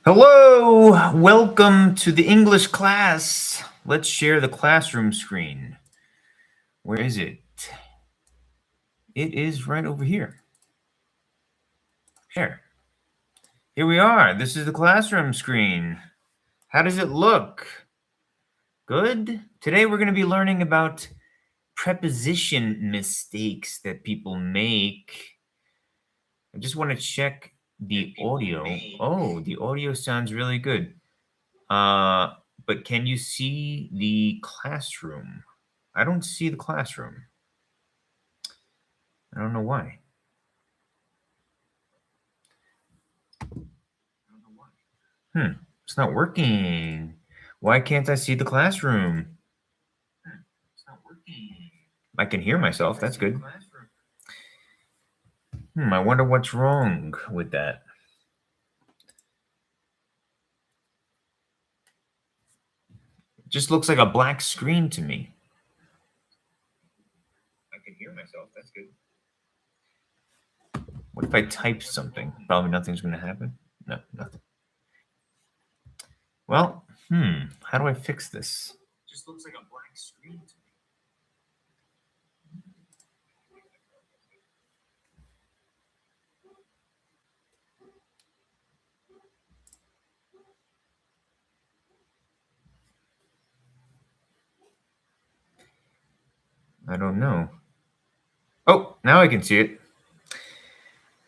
Hello, welcome to the English class. Let's share the classroom screen. Where is it? It is right over here. Share. Here we are. This is the classroom screen. How does it look? Good. Today we're going to be learning about preposition mistakes that people make. I just want to check the audio. Oh, the audio sounds really good. But can you see the classroom? I don't see the classroom. I don't know why. It's not working. Why can't I see the classroom? I can hear myself. That's good. I wonder what's wrong with that. It just looks like a black screen to me. I can hear myself. That's good. What if I type something? Probably nothing's going to happen. No, nothing. Well, how do I fix this? It just looks like a black screen to me. I don't know. Oh, now I can see it.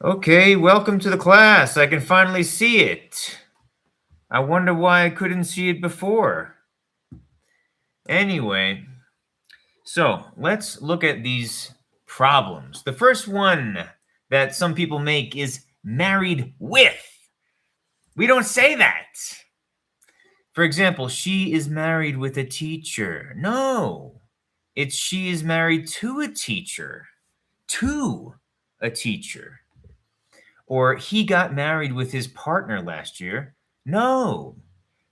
Okay, welcome to the class. I can finally see it. I wonder why I couldn't see it before. Anyway, so let's look at these problems. The first one that some people make is married with. We don't say that. For example, she is married with a teacher. No, it's she is married to a teacher. To a teacher. Or he got married with his partner last year. No,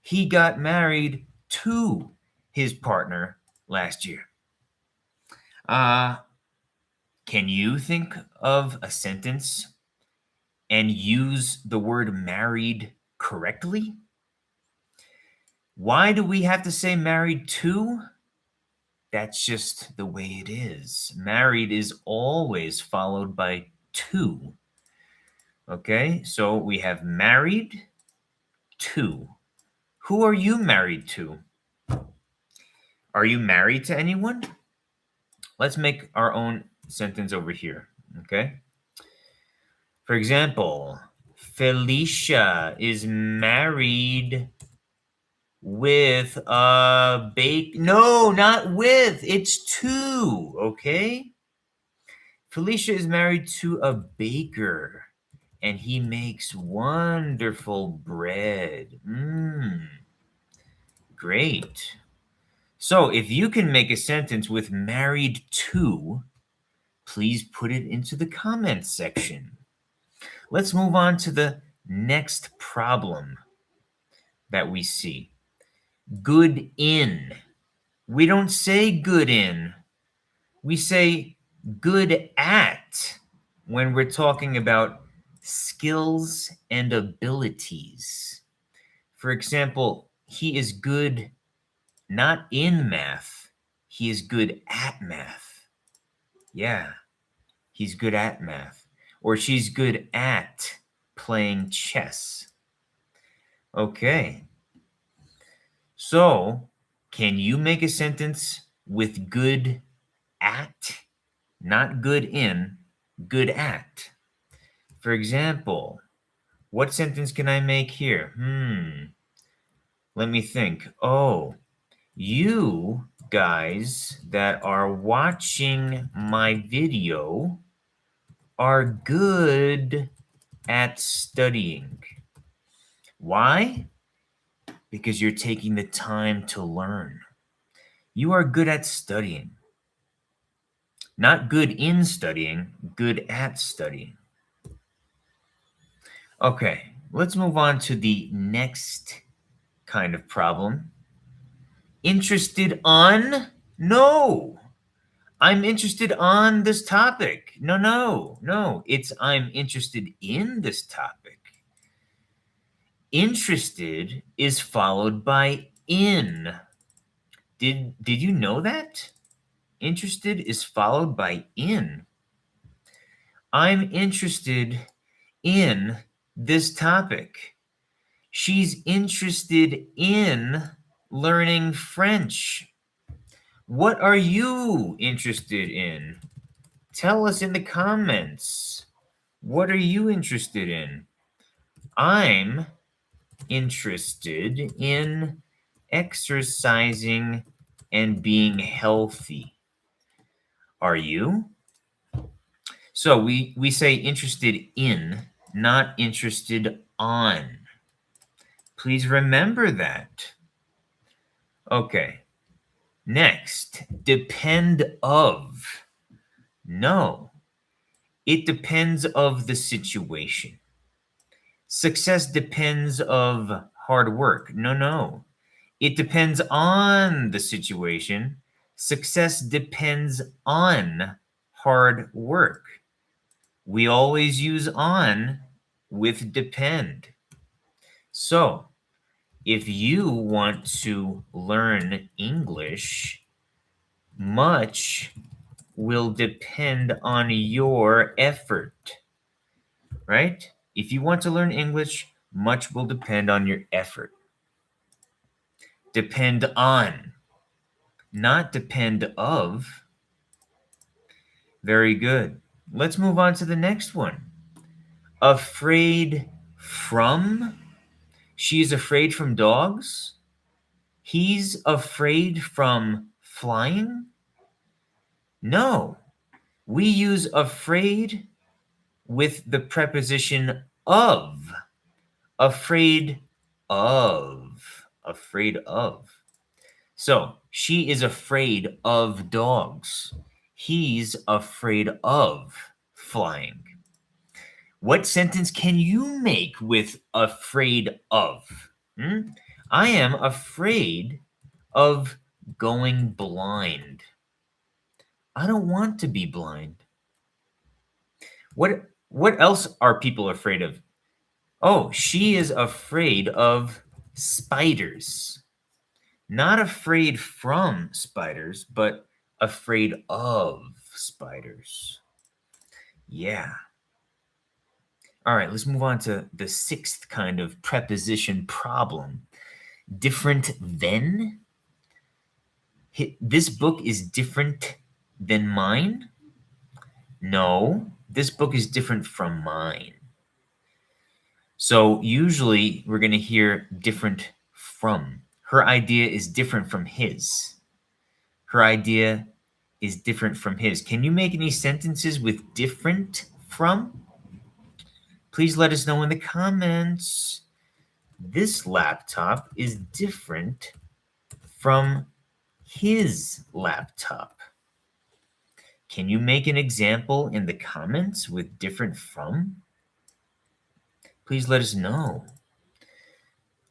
he got married to his partner last year. Can you think of a sentence and use the word married correctly? Why do we have to say married to? That's just the way it is. Married is always followed by to. Okay, so we have married to. Who are you married to? Are you married to anyone? Let's make our own sentence over here, okay? For example, Felicia is married with a No, not with. It's to, okay? Felicia is married to a baker, and he makes wonderful bread. Great. So if you can make a sentence with married to, please put it into the comments section. Let's move on to the next problem that we see. Good in. We don't say good in. We say good at when we're talking about skills and abilities. For example, he is good not in math. He is good at math. Yeah, he's good at math. Or she's good at playing chess. Okay. So, can you make a sentence with good at? Not good in, good at. For example, what sentence can I make here? Let me think. Oh, you guys that are watching my video are good at studying. Why? Because you're taking the time to learn. You are good at studying. Not good in studying, good at studying. Okay, let's move on to the next kind of problem. Interested on? No. I'm interested on this topic. No. It's I'm interested in this topic. Interested is followed by in. Did you know that? Interested is followed by in. I'm interested in this topic. She's interested in learning French. What are you interested in? Tell us in the comments. What are you interested in? I'm interested in exercising and being healthy. Are you? So we say interested in, not interested on. Please remember that. Okay. Next, depend of. No, it depends of the situation. Success depends of hard work. No. It depends on the situation. Success depends on hard work. We always use on with depend. So, if you want to learn English, much will depend on your effort, right? If you want to learn English, much will depend on your effort. Depend on, not depend of. Very good. Let's move on to the next one. Afraid from. She's afraid from dogs. He's afraid from flying. No, we use afraid with the preposition of. Afraid of. Afraid of. So she is afraid of dogs. He's afraid of flying. What sentence can you make with afraid of? I am afraid of going blind. I don't want to be blind. What else are people afraid of? Oh, she is afraid of spiders. Not afraid from spiders, but afraid of spiders. Yeah. All right, let's move on to the sixth kind of preposition problem. Different than. This book is different than mine? No, this book is different from mine. So usually we're going to hear different from. Her idea is different from his. Her idea is different from his. Can you make any sentences with different from? Please let us know in the comments. This laptop is different from his laptop. Can you make an example in the comments with different from? Please let us know.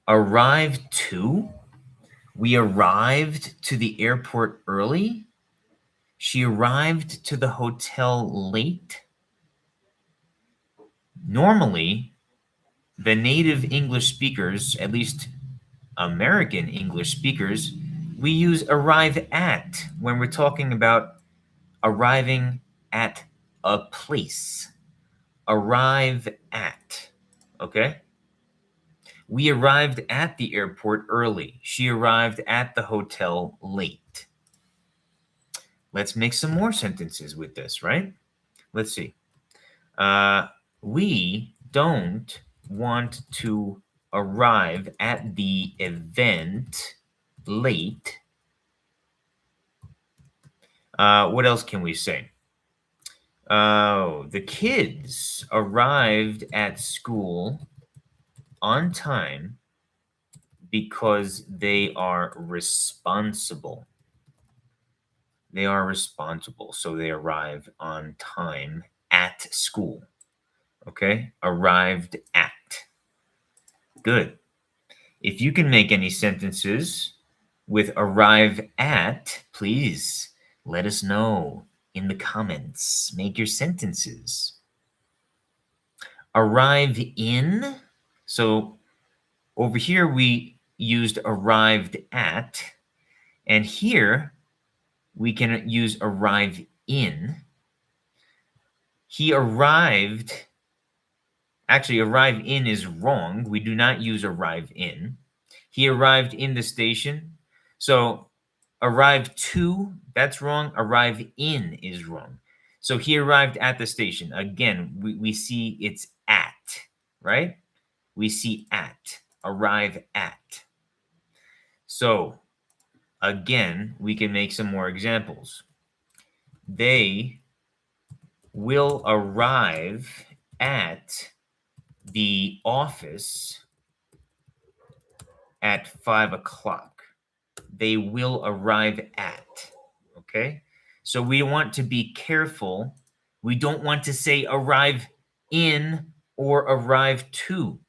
Arrived to. We arrived to the airport early. She arrived to the hotel late. Normally, the native English speakers, at least American English speakers, we use arrive at when we're talking about arriving at a place. Arrive at, okay? We arrived at the airport early. She arrived at the hotel late. Let's make some more sentences with this, right? Let's see. We don't want to arrive at the event late. What else can we say? Oh, the kids arrived at school on time because they are responsible. They are responsible, so they arrive on time at school. Okay? Arrived at. Good. If you can make any sentences with arrive at, please let us know in the comments. Make your sentences. Arrive in. So Over here, we used arrived at. And here, we can use arrive in. He arrived. Actually, arrive in is wrong. We do not use arrive in. He arrived in the station. So arrive to, that's wrong. Arrive in is wrong. So he arrived at the station. Again, we see it's at, right? We see at, arrive at. So again, we can make some more examples. They will arrive at the office at 5 o'clock. They will arrive at, okay? So we want to be careful. We don't want to say arrive in or arrive to.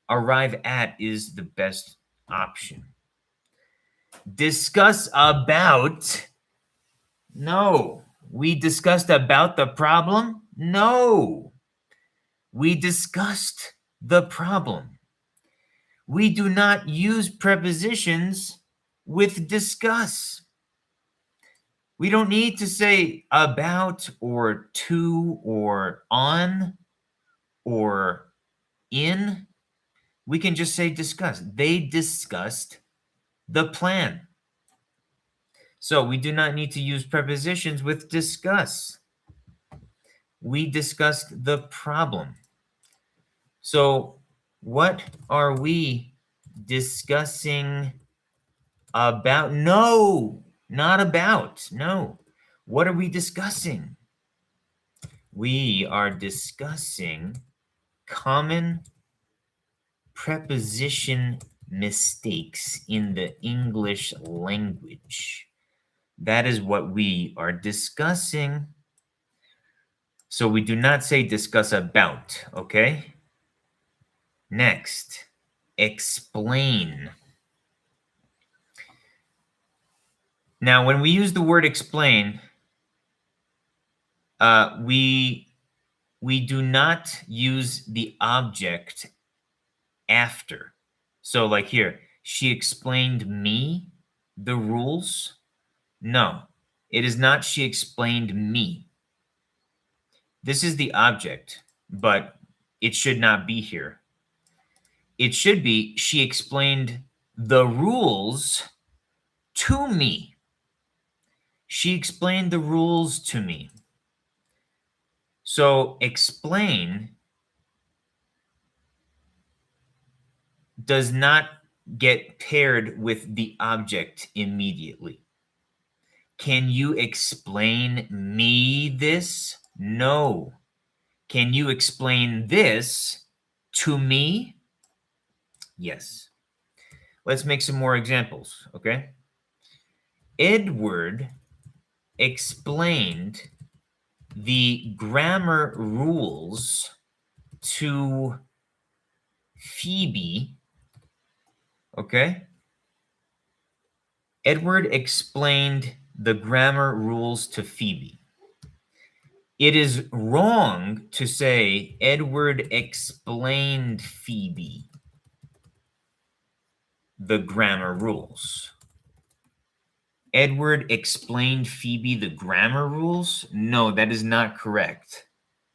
Arrive at is the best option. Discuss about. No. We discussed about the problem? No. We discussed the problem. We do not use prepositions with discuss. We don't need to say about or to or on or in. We can just say discuss. They discussed the plan. So we do not need to use prepositions with discuss. We discussed the problem. So what are we discussing about? No, not about. No. What are we discussing? We are discussing common preposition mistakes in the English language. That is what we are discussing. So we do not say discuss about, okay? Next, explain. Now, when we use the word explain, we do not use the object after. So like here, she explained me the rules. No, it is not she explained me. This is the object, but it should not be here. It should be she explained the rules to me. She explained the rules to me. So explain does not get paired with the object immediately. Can you explain me this? No. Can you explain this to me? Yes. Let's make some more examples, okay? Edward explained the grammar rules to Phoebe, okay? Edward explained the grammar rules to Phoebe. It is wrong to say Edward explained Phoebe the grammar rules. Edward explained Phoebe the grammar rules? No, that is not correct.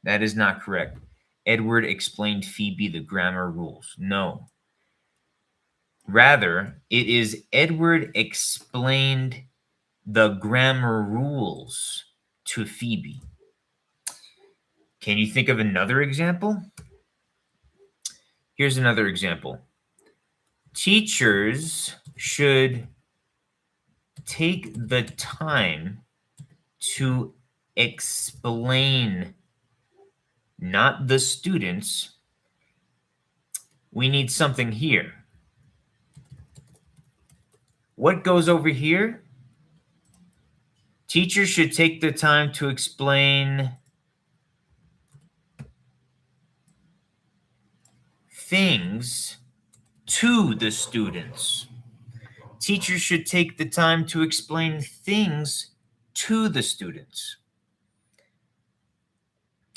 That is not correct. Edward explained Phoebe the grammar rules. No. Rather, it is Edward explained the grammar rules to Phoebe. Can you think of another example? Here's another example. Teachers should take the time to explain, not the students. We need something here. What goes over here? Teachers should take the time to explain things to the students. Teachers should take the time to explain things to the students.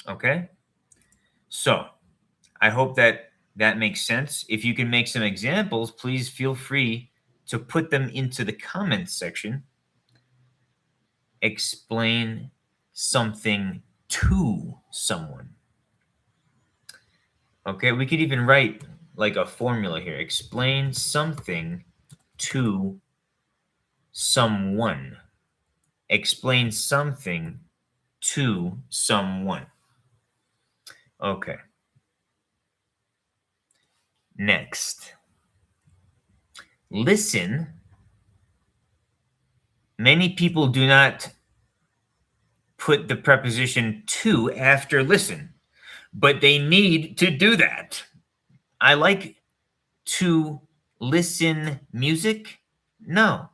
Okay? So, I hope that that makes sense. If you can make some examples, please feel free to put them into the comments section. Explain something to someone. Okay, we could even write like a formula here. Explain something to someone. Explain something to someone. Okay. Next. Listen. Many people do not put the preposition to after listen, but they need to do that. I like to listen music. No,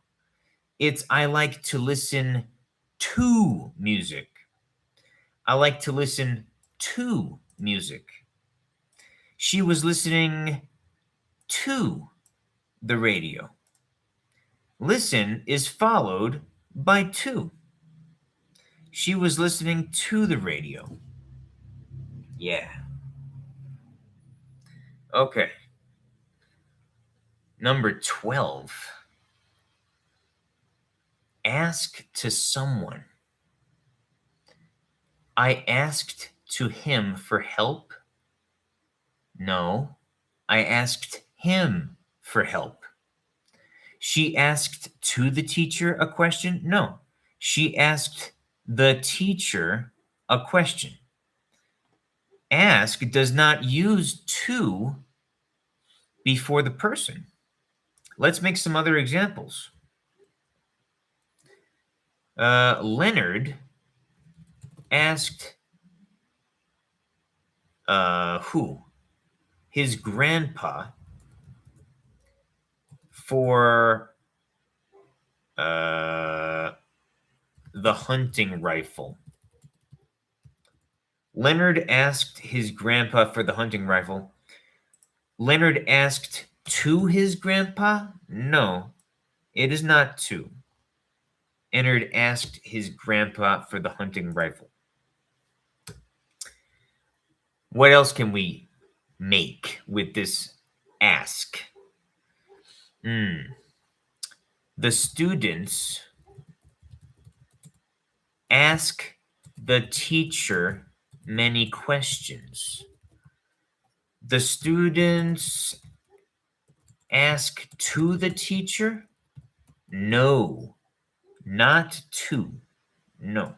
it's I like to listen to music. I like to listen to music. She was listening to the radio. Listen is followed by to. She was listening to the radio. Yeah. Okay. Number 12. Ask to someone. I asked to him for help. No, I asked him for help. She asked to the teacher a question. No, she asked the teacher a question. Ask does not use to before the person. Let's make some other examples. Leonard asked his grandpa for the hunting rifle. Leonard asked his grandpa for the hunting rifle. Leonard asked to his grandpa? No, it is not to. Leonard asked his grandpa for the hunting rifle. What else can we make with this ask? The students ask the teacher many questions. The students ask to the teacher? No, not to. No.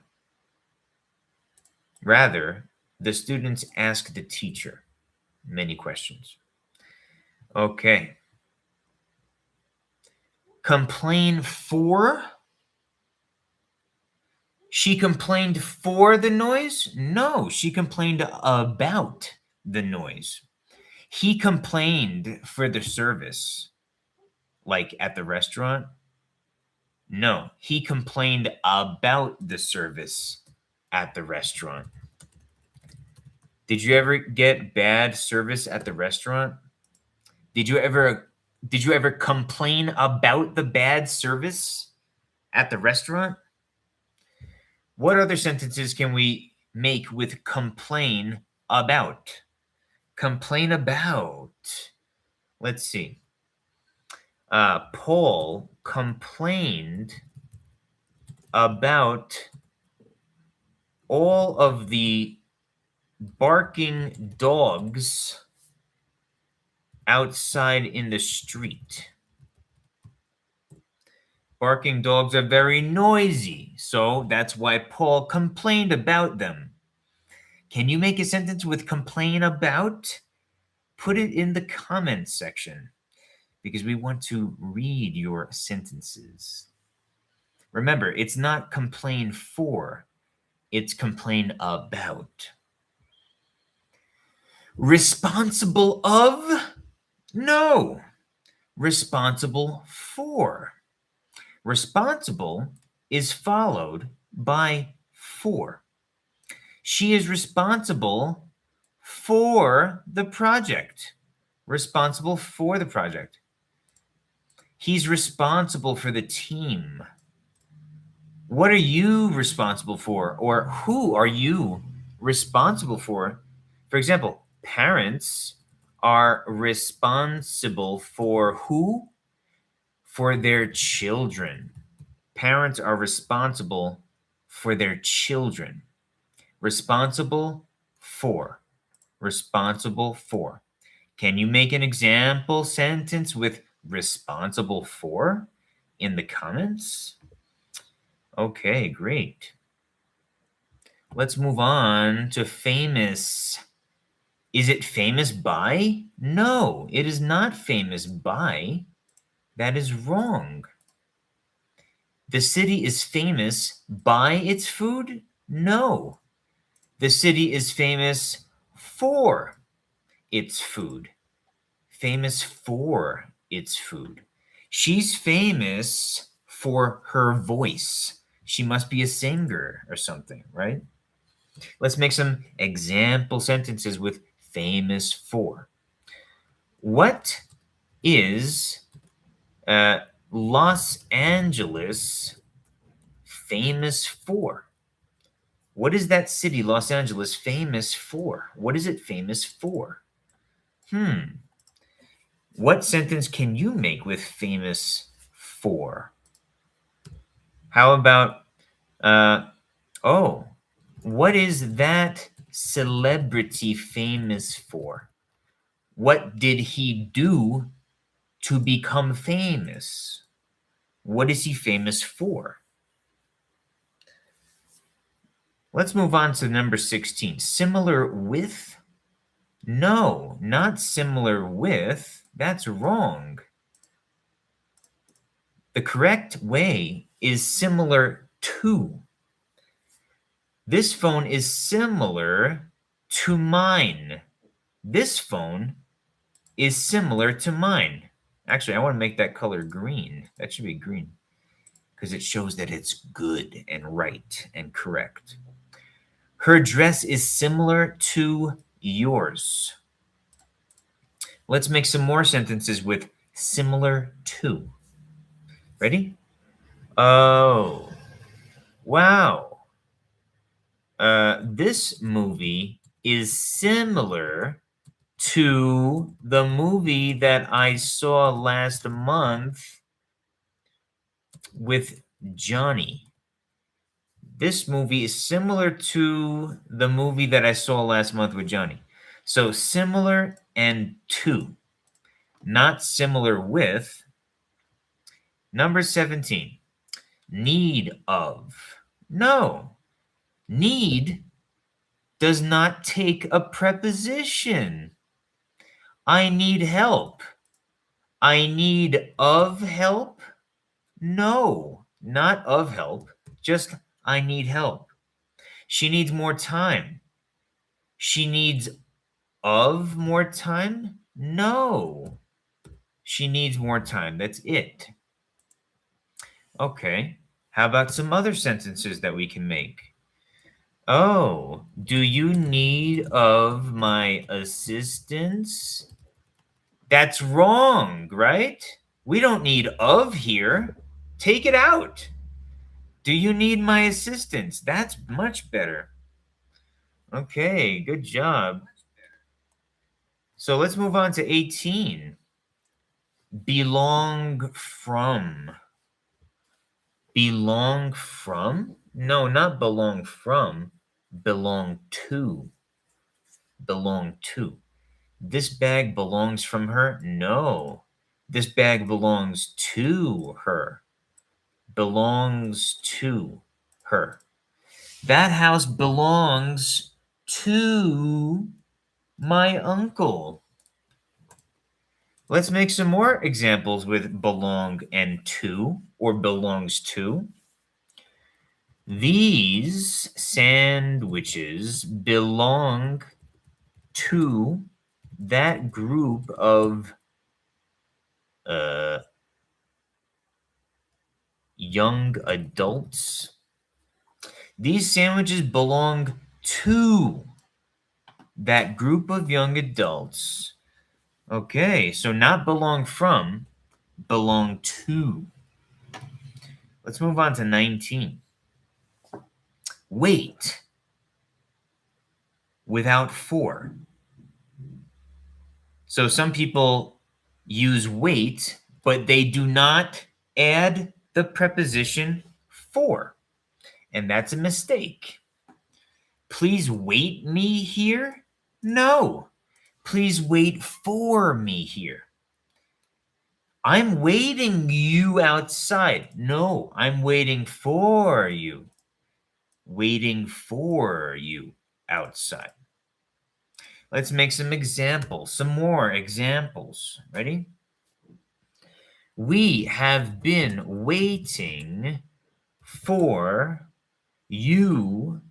Rather, the students ask the teacher many questions. Okay. Complain for? She complained for the noise? No, she complained about the noise. He complained for the service, like at the restaurant. No, he complained about the service at the restaurant. Did you ever get bad service at the restaurant? Did you ever complain about the bad service at the restaurant? What other sentences can we make with complain about? Complain about. Let's see. Paul complained about all of the barking dogs outside in the street. Barking dogs are very noisy, so that's why Paul complained about them. Can you make a sentence with complain about? Put it in the comments section because we want to read your sentences. Remember, it's not complain for, it's complain about. Responsible of? No. Responsible for. Responsible is followed by for. She is responsible for the project. Responsible for the project. He's responsible for the team. What are you responsible for? Or who are you responsible for? For example, parents are responsible for who? For their children. Parents are responsible for their children. Responsible for. Responsible for. Can you make an example sentence with responsible for in the comments? Okay, great. Let's move on to famous. Is it famous by? No, it is not famous by. That is wrong. The city is famous by its food? No. The city is famous for its food. Famous for its food. She's famous for her voice. She must be a singer or something, right? Let's make some example sentences with famous for. What is Los Angeles famous for? What is that city, Los Angeles, famous for? What is it famous for? What sentence can you make with famous for? How about, what is that celebrity famous for? What did he do to become famous? What is he famous for? Let's move on to number 16. Similar with? No, not similar with. That's wrong. The correct way is similar to. This phone is similar to mine. This phone is similar to mine. Actually, I want to make that color green. That should be green because it shows that it's good and right and correct. Her dress is similar to yours. Let's make some more sentences with similar to. Ready? Oh, wow. This movie is similar to the movie that I saw last month with Johnny. This movie is similar to the movie that I saw last month with Johnny. So similar and to, not similar with. Number 17, need of. No, need does not take a preposition. I need help. I need of help. No, not of help, just I need help. She needs more time. She needs of more time? No. She needs more time. That's it. Okay. How about some other sentences that we can make? Oh, do you need of my assistance? That's wrong, right? We don't need of here. Take it out. Do you need my assistance? That's much better. Okay, good job. So let's move on to 18. Belong from. Belong from? No, not belong from. Belong to. Belong to. This bag belongs from her? No. This bag belongs to her. Belongs to her. That house belongs to my uncle. Let's make some more examples with belong and to or belongs to. These sandwiches belong to that group of young adults. These sandwiches belong to that group of young adults. Okay, so not belong from, belong to. Let's move on to 19. Wait without for. So some people use wait, but they do not add the preposition for, and that's a mistake. Please wait me here? No. Please wait for me here. I'm waiting you outside. No, I'm waiting for you. Waiting for you outside. Let's make some examples, some more examples. Ready? We have been waiting for you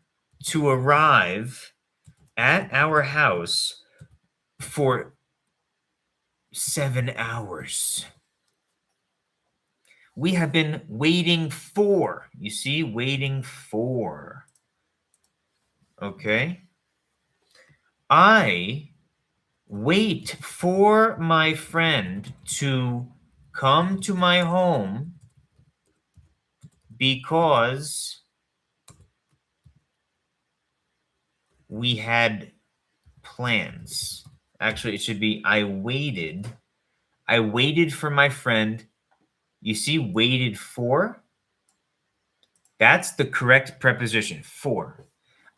to arrive at our house for 7 hours. We have been waiting for. You see, waiting for. Okay. I wait for my friend to come to my home because we had plans. Actually, it should be I waited for my friend. You see, waited for? That's the correct preposition, for.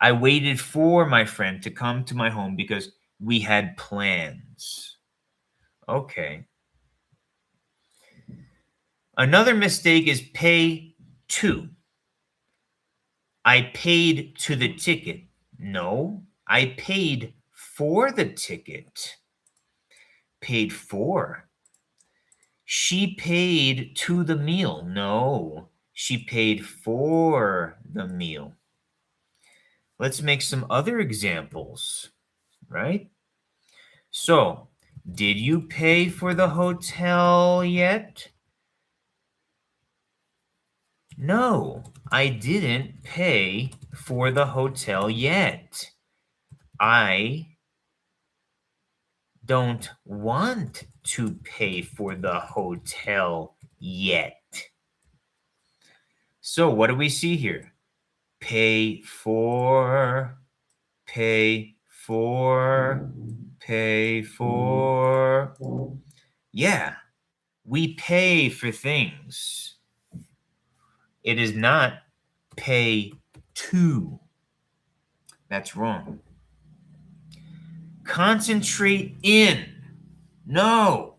I waited for my friend to come to my home because we had plans. Okay. Another mistake is pay to. I paid to the ticket. No, I paid for the ticket. Paid for. She paid to the meal. No, she paid for the meal. Let's make some other examples, right? So, did you pay for the hotel yet? No, I didn't pay for the hotel yet. I don't want to pay for the hotel yet. So what do we see here? Pay for, pay for, pay for. Yeah, we pay for things. It is not pay to. That's wrong. Concentrate in. No.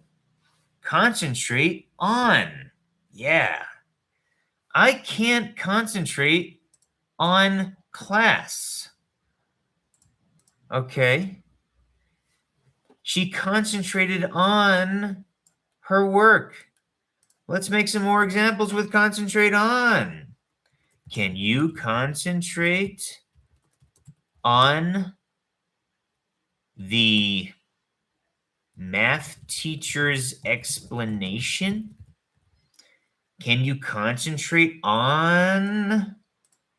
Concentrate on. Yeah. I can't concentrate on class. Okay. She concentrated on her work. Let's make some more examples with concentrate on. Can you concentrate on the math teacher's explanation? Can you concentrate on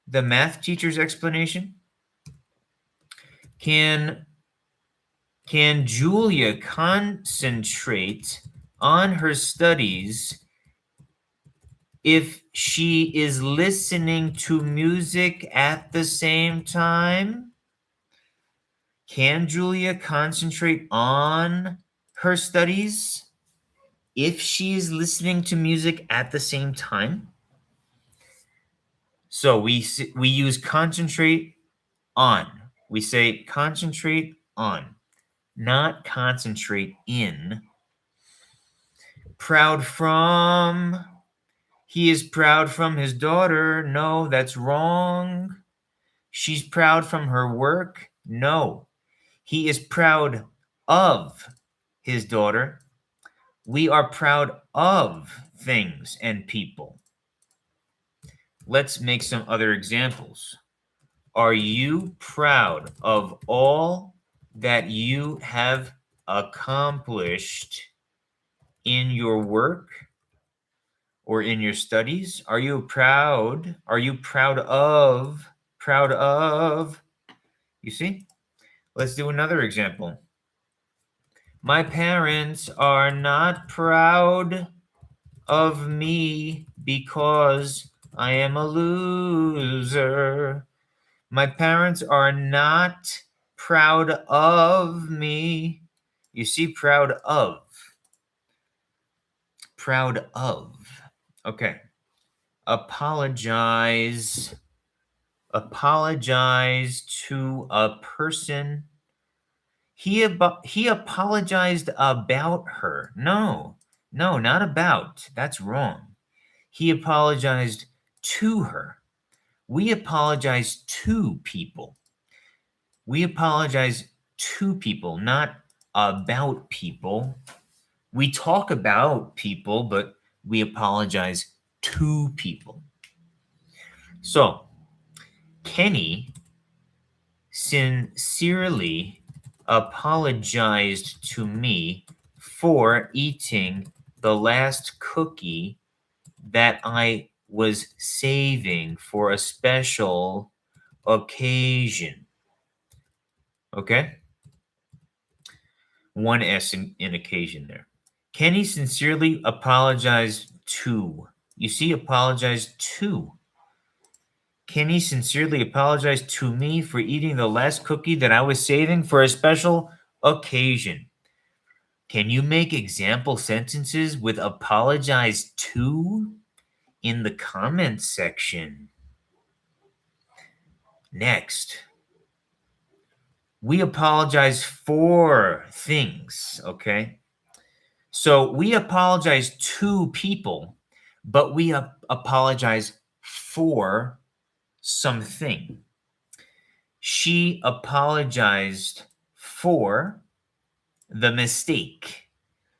the math teacher's explanation? Can Julia concentrate on her studies if she is listening to music at the same time? Can Julia concentrate on her studies if she is listening to music at the same time? So we use concentrate on. We say concentrate on, not concentrate in. Proud from. He is proud from his daughter. No, that's wrong. She's proud from her work. No, he is proud of his daughter. We are proud of things and people. Let's make some other examples. Are you proud of all that you have accomplished in your work or in your studies? Are you proud? Are you proud of? Proud of? You see? Let's do another example. My parents are not proud of me because I am a loser. My parents are not proud of me. You see, proud of. Proud of. Okay. Apologize. Apologize to a person. He apologized about her. No, not about. That's wrong. He apologized to her. We apologize to people. We apologize to people, not about people. We talk about people, but we apologize to people. So, Kenny sincerely apologized to me for eating the last cookie that I was saving for a special occasion. Okay? One S in occasion there. Kenny sincerely apologized to. You see, apologize to. Kenny sincerely apologized to me for eating the last cookie that I was saving for a special occasion. Can you make example sentences with apologize to in the comments section? Next, we apologize for things, okay? So we apologize to people, but we apologize for something. She apologized for the mistake.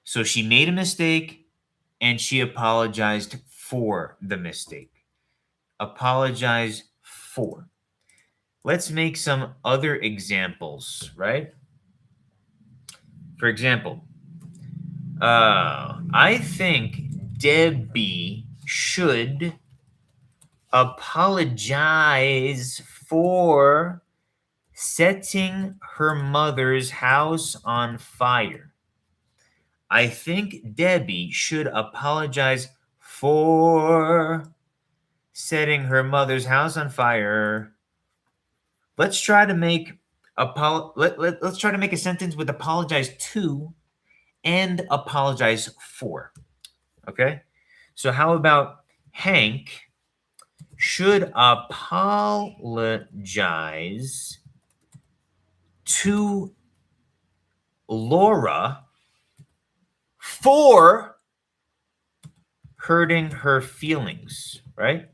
So she made a mistake and she apologized for the mistake. Apologize for. Let's make some other examples, right? For example, I think Debbie should apologize for setting her mother's house on fire. I think Debbie should apologize for setting her mother's house on fire. Let's try to make let's try to make a sentence with apologize to and apologize for. Okay? So how about Hank should apologize to Laura for hurting her feelings, right?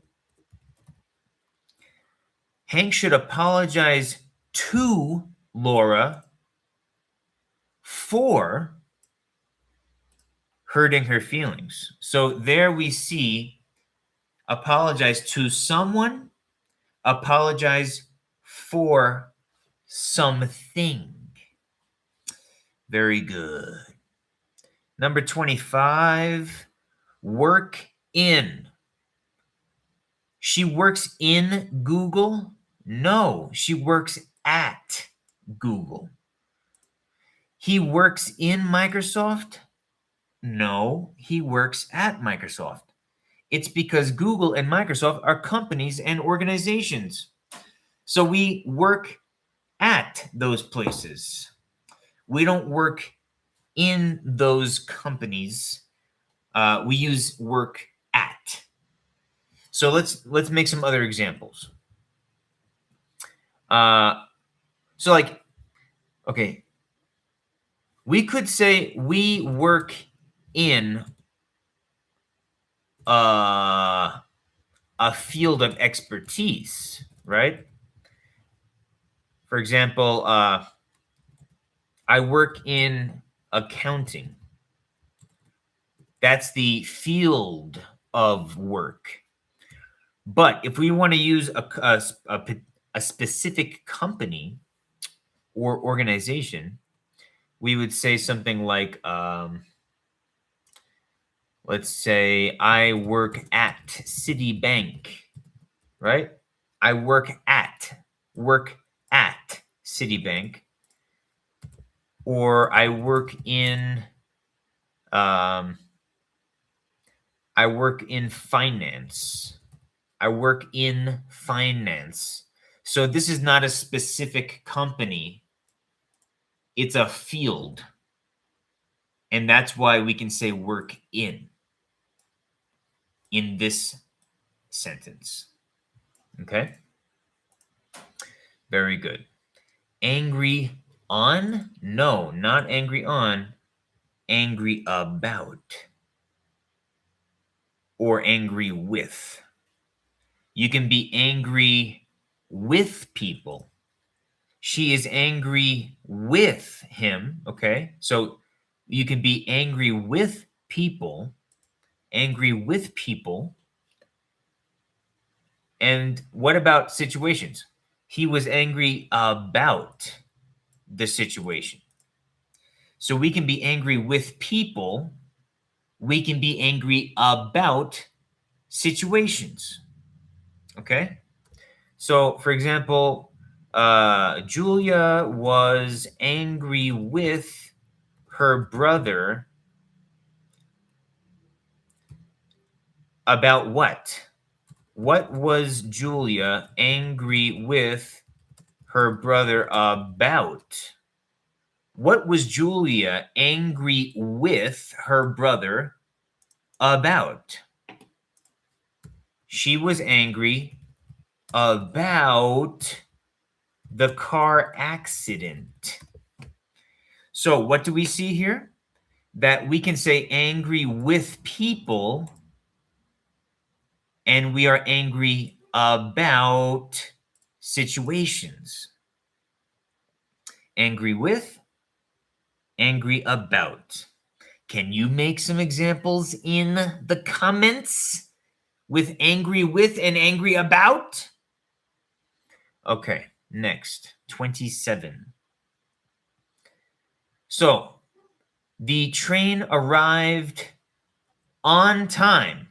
Hank should apologize to Laura for hurting her feelings. So there we see apologize to someone, apologize for something. Very good. Number 25, work in. She works in Google? No, she works at Google. He works in Microsoft? No, he works at Microsoft. It's because Google and Microsoft are companies and organizations. So we work at those places. We don't work in those companies. We use work at. So let's make some other examples. So like, okay, we could say we work in a field of expertise, right? For example, I work in accounting. That's the field of work. But if we want to use a specific company or organization, we would say something like, let's say I work at Citibank, right? I work at Citibank. Or I work in finance. I work in finance. So this is not a specific company. It's a field. And that's why we can say work in this sentence. Okay? Very good. Angry on? No, not angry on. Angry about. Or angry with. You can be angry with people. She is angry with him. Okay? So you can be angry with people. Angry with people. And what about situations? He was angry about the situation. So we can be angry with people. We can be angry about situations. Okay? So, for example, Julia was angry with her brother about what? What was Julia angry with her brother about? What was Julia angry with her brother about? She was angry about the car accident. So what do we see here? That we can say angry with people, and we are angry about situations. Angry with, angry about. Can you make some examples in the comments with angry with and angry about? Okay, next, 27. So, the train arrived on time.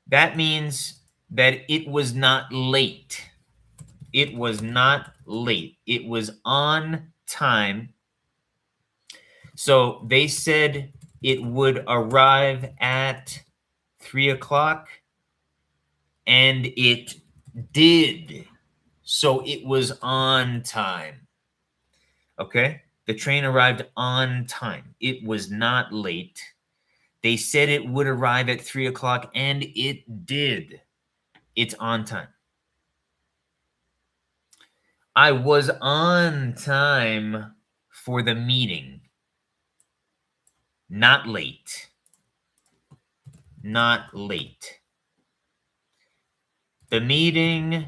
That means that it was not late. It was not late. It was on time. So they said it would arrive at 3 o'clock, and it did. So it was on time. Okay? The train arrived on time. It was not late. They said it would arrive at 3 o'clock, and it did. It's on time. I was on time for the meeting. Not late. Not late. The meeting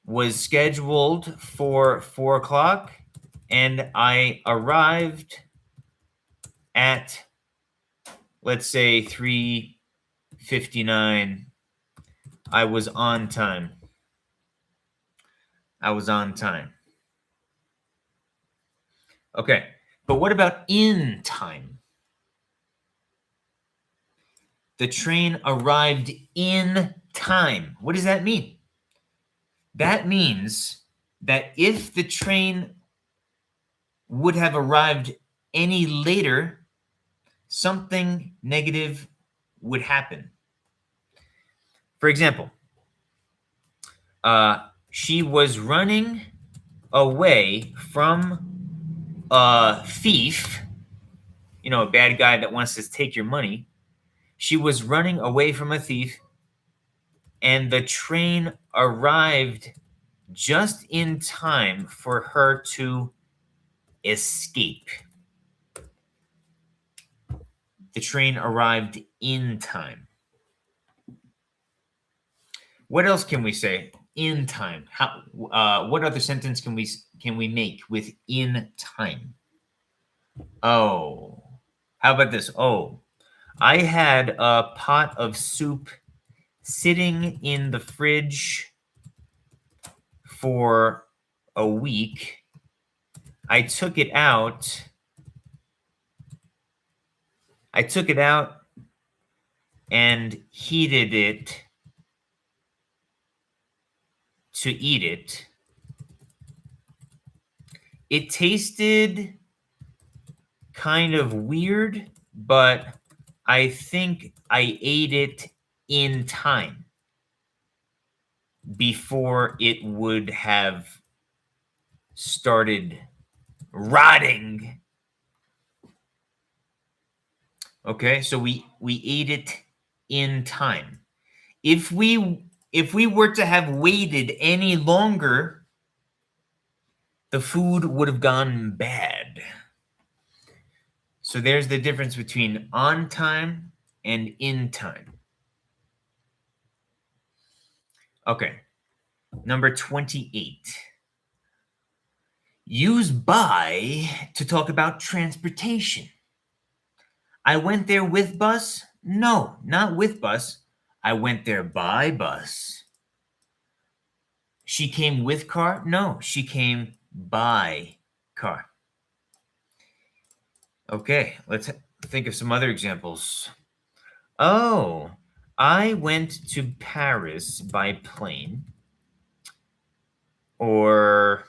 was scheduled for 4 o'clock, and I arrived at, let's say, 3:59. I was on time. I was on time. Okay, but what about in time? The train arrived in time. What does that mean? That means that if the train would have arrived any later, something negative would happen. For example, she was running away from a thief, a bad guy that wants to take your money. She was running away from a thief, and the train arrived just in time for her to escape. The train arrived in time. What else can we say? In time. What other sentence can we make with in time? Oh, how about this? Oh, I had a pot of soup sitting in the fridge for a week. I took it out. And heated it to eat it. It tasted kind of weird, but I think I ate it in time before it would have started rotting. Okay, so we ate it in time. If we were to have waited any longer, the food would have gone bad. So there's the difference between on time and in time. Okay, number 28. Use by to talk about transportation. I went there with bus? No, not with bus. I went there by bus. She came with car? No, she came by car. Okay, let's think of some other examples. Oh, I went to Paris by plane. Or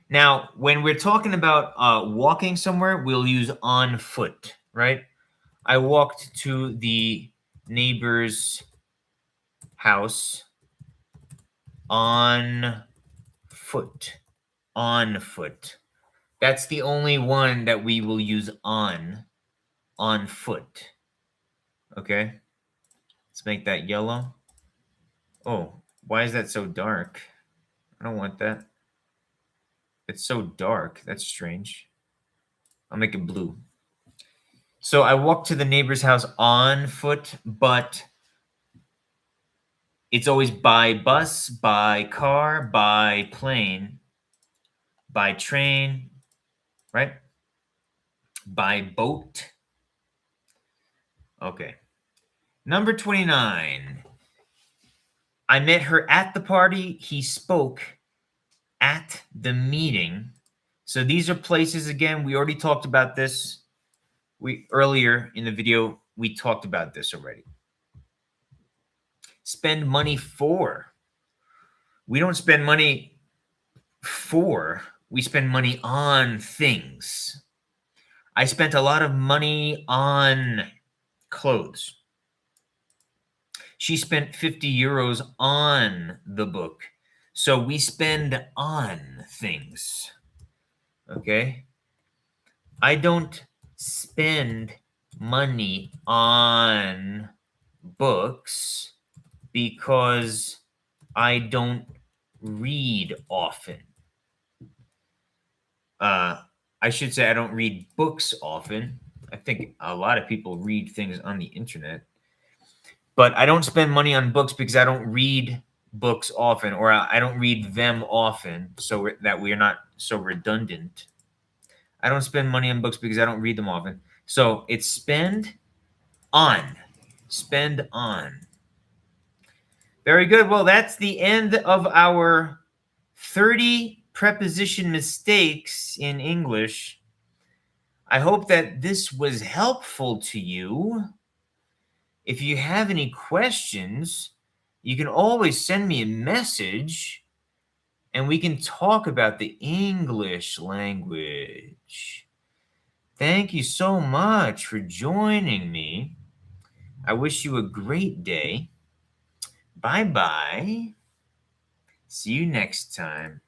now, when we're talking about walking somewhere, we'll use on foot, right? I walked to the neighbor's house on foot. On foot. That's the only one that we will use on foot. Okay? Let's make that yellow. Oh, why is that so dark? I don't want that. It's so dark. That's strange. I'll make it blue. So I walked to the neighbor's house on foot, but it's always by bus, by car, by plane, by train, right? By boat. Okay. Number 29. I met her at the party. He spoke at the meeting. So these are places, again, we already talked about this. Earlier in the video, we talked about this already. Spend money for. We don't spend money for, we spend money on things. I spent a lot of money on clothes. She spent 50 euros on the book. So we spend on things. Okay? I don't spend money on books because I don't read often. I should say I don't read books often. I think a lot of people read things on the internet. But I don't spend money on books because I don't read books often, or I don't read them often, so that we are not so redundant. I don't spend money on books because I don't read them often. So it's spend on. Spend on. Very good. Well, that's the end of our 30 preposition mistakes in English. I hope that this was helpful to you. If you have any questions, you can always send me a message and we can talk about the English language. Thank you so much for joining me. I wish you a great day. Bye-bye. See you next time.